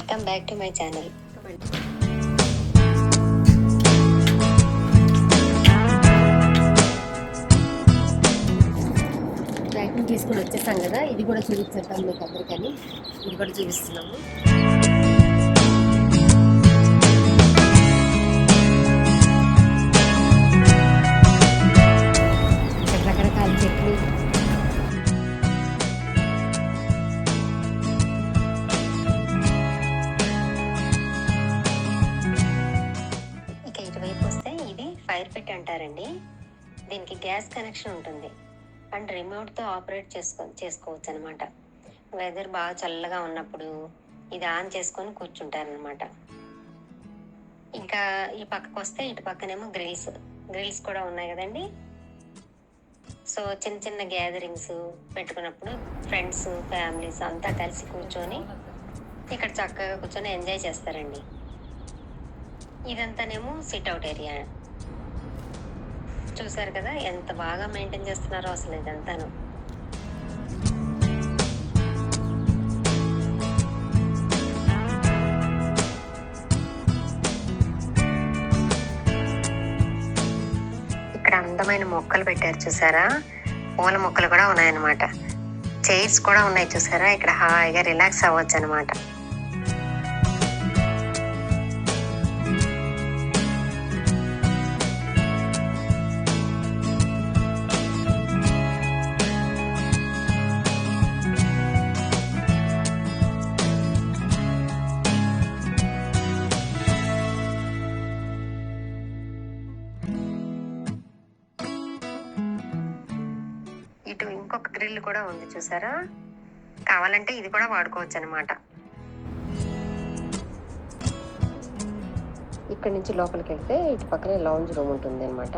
Welcome back to my channel. Packing తీసుకొని వచ్చేసాం కదా, ఇది కూడా చూపించేద్దాం మీకు అందరికని. ఇది కూడా చూపిస్తున్నాము. రకరకాల చెట్లు, ఇటువైపు వస్తే ఇది ఫైర్ పిట్ అంటారండి. దీనికి గ్యాస్ కనెక్షన్ ఉంటుంది అండ్ రిమోట్తో ఆపరేట్ చేసుకోవచ్చు అనమాట. వెదర్ బాగా చల్లగా ఉన్నప్పుడు ఇది ఆన్ చేసుకొని కూర్చుంటారనమాట. ఇంకా ఈ పక్కకు వస్తే ఇటు పక్కనేమో గ్రిల్స్ కూడా ఉన్నాయి కదండి. సో చిన్న చిన్న గ్యాదరింగ్స్ పెట్టుకున్నప్పుడు ఫ్రెండ్స్ ఫ్యామిలీస్ అంతా కలిసి కూర్చొని ఇక్కడ చక్కగా కూర్చొని ఎంజాయ్ చేస్తారండి. ఇదంతానేమో సిట్అవుట్ ఏరియా. చూసారు కదా ఎంత బాగా మెయింటైన్ చేస్తున్నారో అసలు ఇదంతాను. ఇక్కడ అందమైన మొక్కలు పెట్టారు చూసారా, పూల మొక్కలు కూడా ఉన్నాయన్నమాట. చైర్స్ కూడా ఉన్నాయి చూసారా, ఇక్కడ హాయిగా రిలాక్స్ అవ్వచ్చు అనమాట. ఇటు ఇంకొక గ్రిల్ కూడా ఉంది చూసారా, కావాలంటే ఇది కూడా వాడుకోవచ్చు అనమాట. ఇక్కడ నుంచి లోపలికి వెళ్తే ఇటు పక్కనే లౌంజ్ రూమ్ ఉంటుంది అనమాట.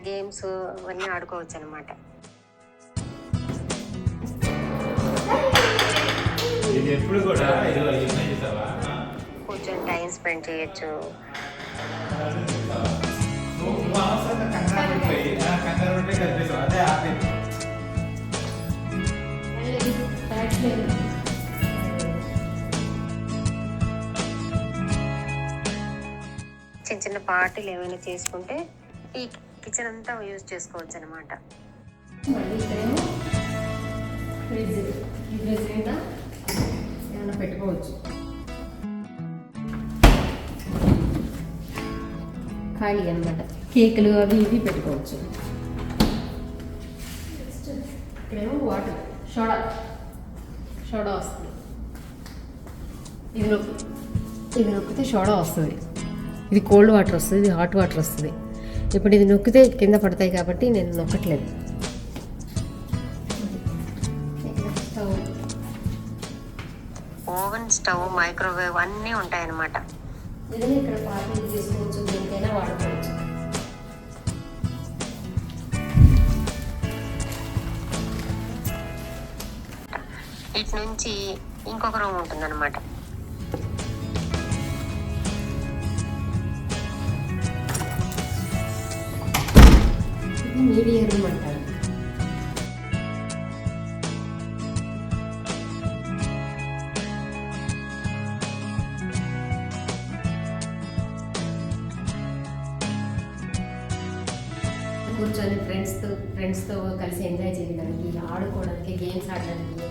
గేమ్స్ అవన్నీ ఆడుకోవచ్చు అనమాట. కూర్చొని టైం స్పెండ్ చేయొచ్చు. చిన్న చిన్న పార్టీలు ఏమైనా చేసుకుంటే ఈ కిచెన్ అంతా యూజ్ చేసుకోవచ్చు అనమాట. ఏమైనా పెట్టుకోవచ్చు, ఖాళీ అనమాట. కేకులు అవి ఇవి పెట్టుకోవచ్చు. ఇక్కడేమో వాటర్ సోడా వస్తుంది. ఇది నొక్కితే సోడా వస్తుంది. ఇది కోల్డ్ వాటర్ వస్తుంది, ఇది హాట్ వాటర్ వస్తుంది. ఇప్పుడు ఇది నొక్కితే కింద పడతాయి కాబట్టి నేను నొక్కట్లేదు. ఓవెన్, స్టవ్, మైక్రోవేవ్ అన్నీ ఉంటాయన్నమాట. ఇదని ఇక్కడ పార్కింగ్ చేసుకోవచ్చు, దేనికైనా వాడుకోవచ్చు. ఇటు నుంచి ఇంకొక రూమ్ ఉంటుందన్నమాట. మీడియా రూమ్ అంటారు. కూర్చొని ఫ్రెండ్స్తో కలిసి ఎంజాయ్ చేయడానికి, ఆడుకోవడానికి, గేమ్స్ ఆడడానికి.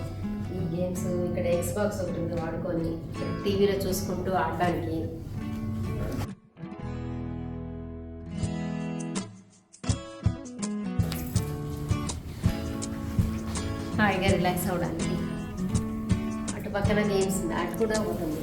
ఈ గేమ్స్ ఇక్కడ ఎక్స్బాక్స్ ఒకటి ఉంది వాడుకొని టీవీలో చూసుకుంటూ ఆడడానికి. హాయిగా రిలాక్స్ అవ్వడానికి. అటు పక్కన గేమ్స్ ఉంది, అటు కూడా ఉంటుంది.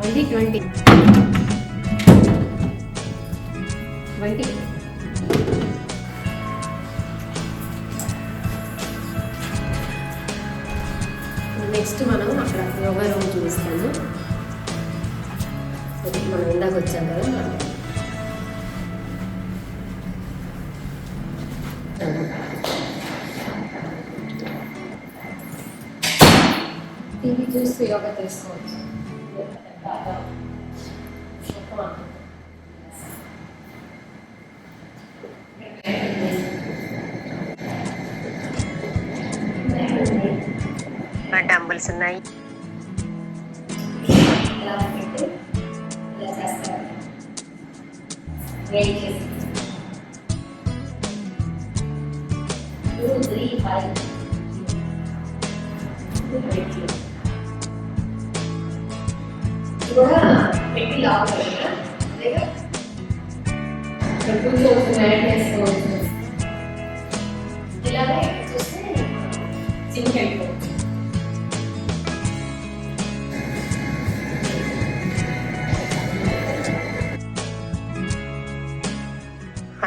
మళ్ళీ 20. 20. నెక్స్ట్ మనం అక్కడ యోగా రూమ్ చూపిస్తాను. మనం ఇందాక వచ్చాం కదా, టీవీ చూస్తూ యోగా చేసుకోవచ్చు. డంబుల్స్ ఉన్నాయి. ఇలా పెట్టి ఇలా చేస్తారు. వెయిట్ చేసి 2, 3, 5 కూడా పెట్టి లావాలి. అదేగా కూర్చోవచ్చు, మ్యాట్ వేసుకోవచ్చు. ఇలాగే చూస్తే సింక్ అయిపోవచ్చు.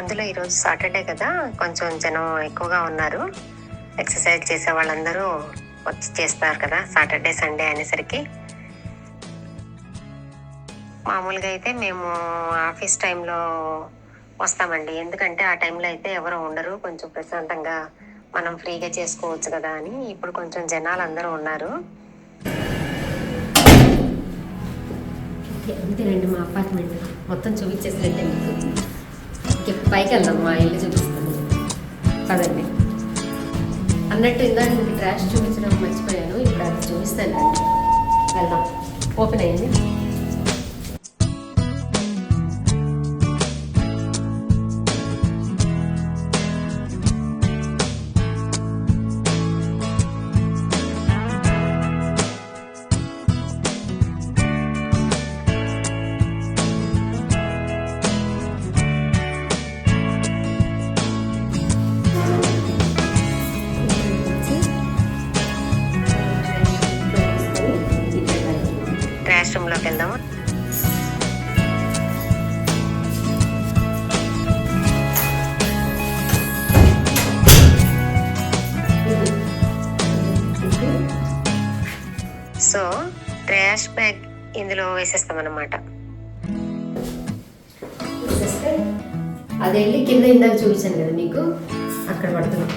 అందులో ఈరోజు సాటర్డే కదా, కొంచెం జనం ఎక్కువగా ఉన్నారు. ఎక్సర్సైజ్ చేసే వాళ్ళందరూ వచ్చి చేస్తారు కదా సాటర్డే సండే అనేసరికి. మామూలుగా అయితే మేము ఆఫీస్ టైంలో వస్తామండి, ఎందుకంటే ఆ టైంలో అయితే ఎవరు ఉండరు, కొంచెం ప్రశాంతంగా మనం ఫ్రీగా చేసుకోవచ్చు కదా అని. ఇప్పుడు కొంచెం జనాలు అందరూ ఉన్నారు. అంతేనండి, మా అపార్ట్మెంట్ మొత్తం చూపించేసినట్టే. మీకు పైకి వెళ్దాం, మా ఇల్లు చూపిస్తాను కదండి. అన్నట్టు ఇందాక మీకు ట్రాష్ చూపించడం మర్చిపోయాను, ఇప్పుడు అది చూపిస్తాను కదా. వెళ్దాం. ఓపెన్ అయింది. ట్రాష్ రూమ్లోకి వెళ్దాము. సో ట్రాష్ బ్యాగ్ ఇందులో వేసేస్తాం అన్నమాట. అది వెళ్ళి కింద ఇందాక చూపించాను కదా మీకు, అక్కడ పడుతున్నాం.